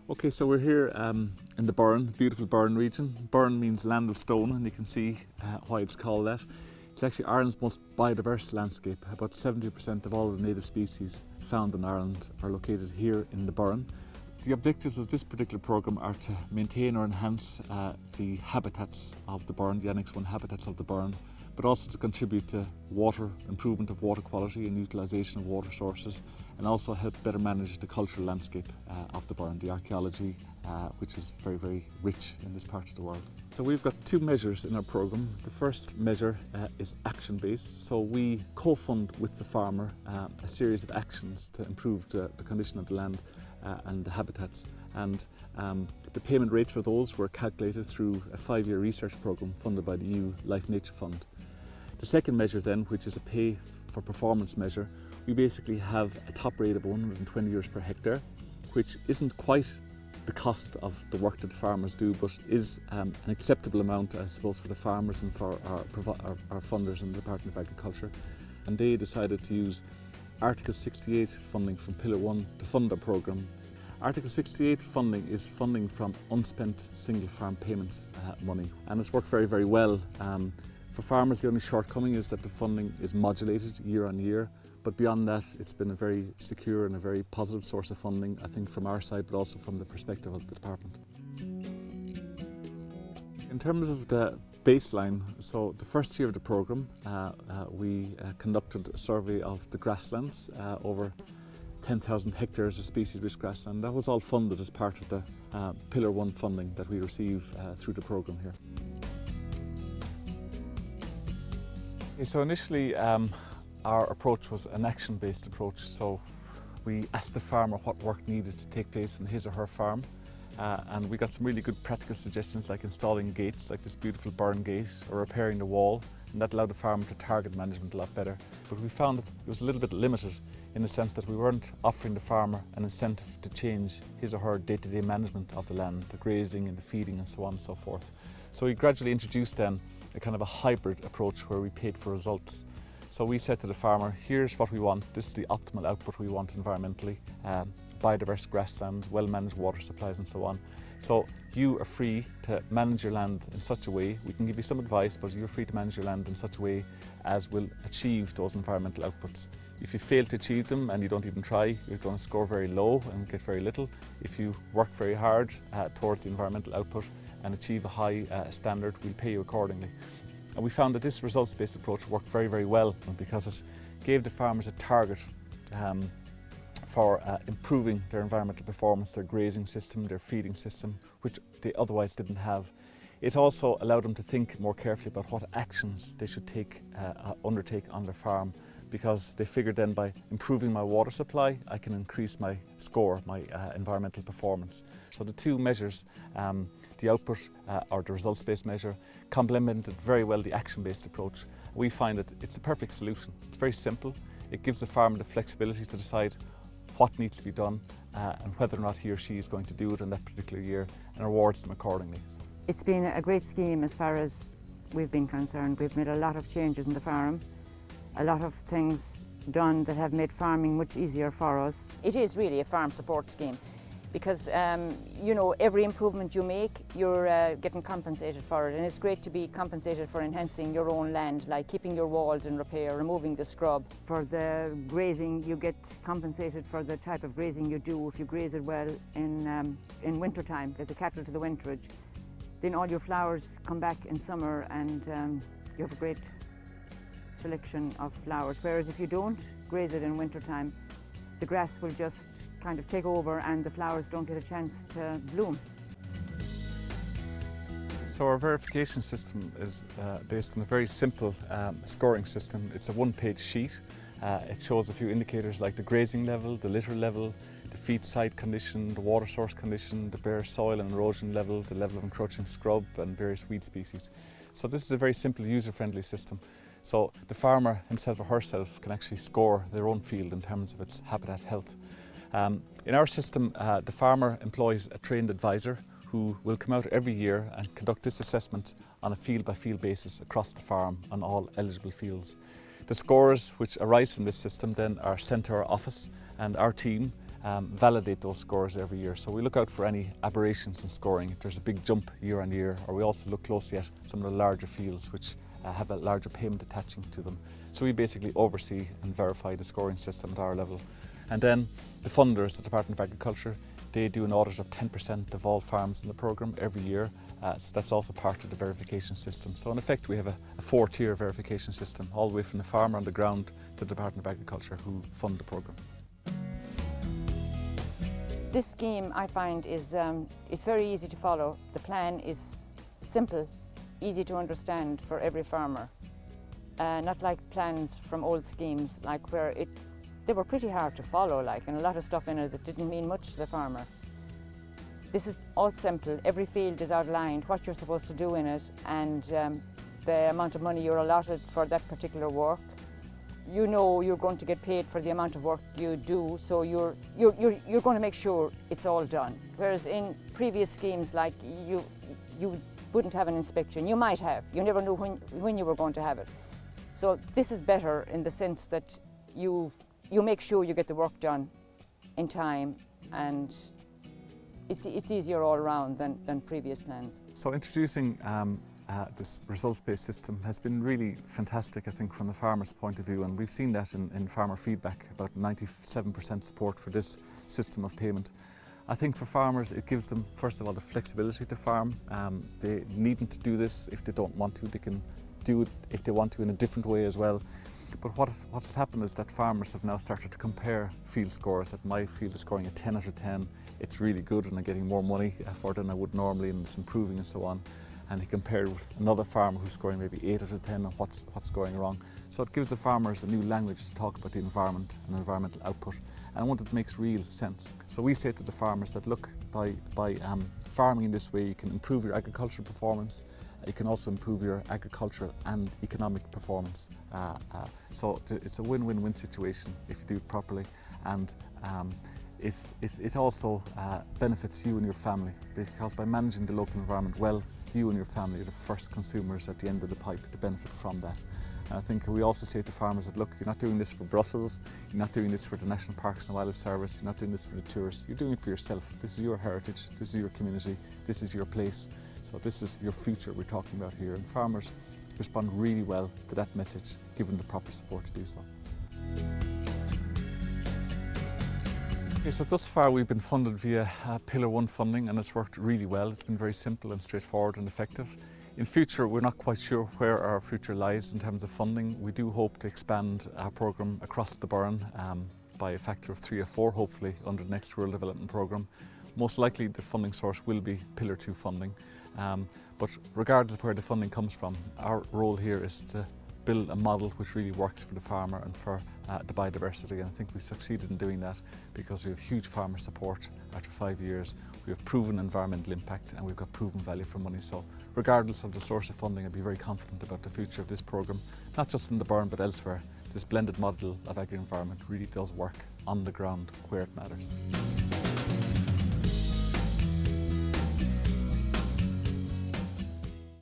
Okay, so we're here in the Burren, beautiful Burren region. Burren means land of stone, and you can see why it's called that. It's actually Ireland's most biodiverse landscape. About 70% of all of the native species found in Ireland are located here in the Burren. The objectives of this particular programme are to maintain or enhance the habitats of the Burren, the Annex 1 habitats of the Burren, but also to contribute to water, improvement of water quality and utilisation of water sources, and also help better manage the cultural landscape of the Burren, the archaeology, which is very, very rich in this part of the world. So we've got two measures in our programme. The first measure is action-based, so we co-fund with the farmer a series of actions to improve the condition of the land and the habitats, and the payment rates for those were calculated through a 5-year research programme funded by the EU Life Nature Fund. The second measure then, which is a pay for performance measure, we basically have a top rate of 120 euros per hectare, which isn't quite the cost of the work that the farmers do, but is an acceptable amount, I suppose, for the farmers and for our funders in the Department of Agriculture. And they decided to use Article 68 funding from Pillar 1 to fund our programme. Article 68 funding is funding from unspent single farm payments money, and it's worked very, very well. For farmers, the only shortcoming is that the funding is modulated year on year, but beyond that, it's been a very secure and a very positive source of funding, I think, from our side, but also from the perspective of the department. In terms of the baseline, so the first year of the programme, we conducted a survey of the grasslands, over 10,000 hectares of species-rich grassland. That was all funded as part of the Pillar 1 funding that we receive through the programme here. Okay, so initially our approach was an action-based approach, so we asked the farmer what work needed to take place in his or her farm, and we got some really good practical suggestions like installing gates like this beautiful Burren gate or repairing the wall, and that allowed the farmer to target management a lot better. But we found that it was a little bit limited in the sense that we weren't offering the farmer an incentive to change his or her day-to-day management of the land, the grazing and the feeding and so on and so forth. So we gradually introduced then a kind of a hybrid approach where we paid for results. So we said to the farmer, here's what we want, this is the optimal output we want environmentally, biodiverse grasslands, well-managed water supplies and so on. So you are free to manage your land in such a way, we can give you some advice, but you're free to manage your land in such a way as will achieve those environmental outputs. If you fail to achieve them and you don't even try, you're going to score very low and get very little. If you work very hard towards the environmental output and achieve a high standard, we'll pay you accordingly. And we found that this results-based approach worked very, very well because it gave the farmers a target for improving their environmental performance, their grazing system, their feeding system, which they otherwise didn't have. It also allowed them to think more carefully about what actions they should undertake on their farm, because they figured then by improving my water supply, I can increase my score, my environmental performance. So the two measures, the output or the results-based measure, complemented very well the action-based approach. We find that it's the perfect solution. It's very simple. It gives the farmer the flexibility to decide what needs to be done and whether or not he or she is going to do it in that particular year, and rewards them accordingly. It's been a great scheme as far as we've been concerned. We've made a lot of changes in the farm, a lot of things done that have made farming much easier for us. It is really a farm support scheme because you know, every improvement you make, you're getting compensated for it, and it's great to be compensated for enhancing your own land, like keeping your walls in repair, removing the scrub. For the grazing, you get compensated for the type of grazing you do. If you graze it well in winter time, get the cattle to the winterage, then all your flowers come back in summer and you have a great selection of flowers. Whereas if you don't graze it in winter time, the grass will just kind of take over and the flowers don't get a chance to bloom. So our verification system is based on a very simple scoring system. It's a one-page sheet. It shows a few indicators like the grazing level, the litter level, the feed site condition, the water source condition, the bare soil and erosion level, the level of encroaching scrub and various weed species. So this is a very simple user-friendly system. So the farmer himself or herself can actually score their own field in terms of its habitat health. In our system, the farmer employs a trained advisor who will come out every year and conduct this assessment on a field-by-field basis across the farm on all eligible fields. The scores which arise from this system then are sent to our office, and our team validate those scores every year. So we look out for any aberrations in scoring. If there's a big jump year on year, or we also look closely at some of the larger fields which have a larger payment attaching to them. So we basically oversee and verify the scoring system at our level. And then the funders, the Department of Agriculture, they do an audit of 10% of all farms in the programme every year. So that's also part of the verification system. So in effect we have a 4-tier verification system, all the way from the farmer on the ground to the Department of Agriculture who fund the programme. This scheme, I find, is very easy to follow. The plan is simple, easy to understand for every farmer. Not like plans from old schemes, like where they were pretty hard to follow, and a lot of stuff in it that didn't mean much to the farmer. This is all simple. Every field is outlined, what you're supposed to do in it, and the amount of money you're allotted for that particular work. You know you're going to get paid for the amount of work you do, so you're going to make sure it's all done. Whereas in previous schemes, you wouldn't have an inspection. You might have. You never knew when you were going to have it. So this is better in the sense that you make sure you get the work done in time, and it's easier all around than previous plans. So introducing this results-based system has been really fantastic, I think, from the farmer's point of view, and we've seen that in farmer feedback, about 97% support for this system of payment. I think for farmers it gives them, first of all, the flexibility to farm. They needn't to do this if they don't want to. They can do it if they want to in a different way as well. But what has happened is that farmers have now started to compare field scores. That my field is scoring a 10 out of 10, it's really good and I'm getting more money for it than I would normally, and it's improving and so on. And he compared with another farmer who's scoring maybe 8 out of 10 and what's going wrong. So it gives the farmers a new language to talk about the environment and environmental output, and one that makes real sense. So we say to the farmers that, look, by farming in this way you can improve your agricultural performance, you can also improve your agricultural and economic performance. So it's a win-win-win situation if you do it properly, and it also benefits you and your family, because by managing the local environment well, you and your family are the first consumers at the end of the pipe to benefit from that. And I think we also say to farmers that, look, you're not doing this for Brussels, you're not doing this for the National Parks and Wildlife Service, you're not doing this for the tourists, you're doing it for yourself. This is your heritage, this is your community, this is your place. So this is your future we're talking about here, and farmers respond really well to that message, given the proper support to do so. Okay, so thus far we've been funded via Pillar 1 funding, and it's worked really well. It's been very simple and straightforward and effective. In future, we're not quite sure where our future lies in terms of funding. We do hope to expand our programme across the Burren by a factor of 3 or 4, hopefully, under the next Rural Development Programme. Most likely the funding source will be Pillar 2 funding. But regardless of where the funding comes from, our role here is to build a model which really works for the farmer and for the biodiversity, and I think we've succeeded in doing that because we have huge farmer support after 5 years, we have proven environmental impact, and we've got proven value for money. So regardless of the source of funding, I'd be very confident about the future of this programme, not just in the Burren but elsewhere. This blended model of agri-environment really does work on the ground where it matters.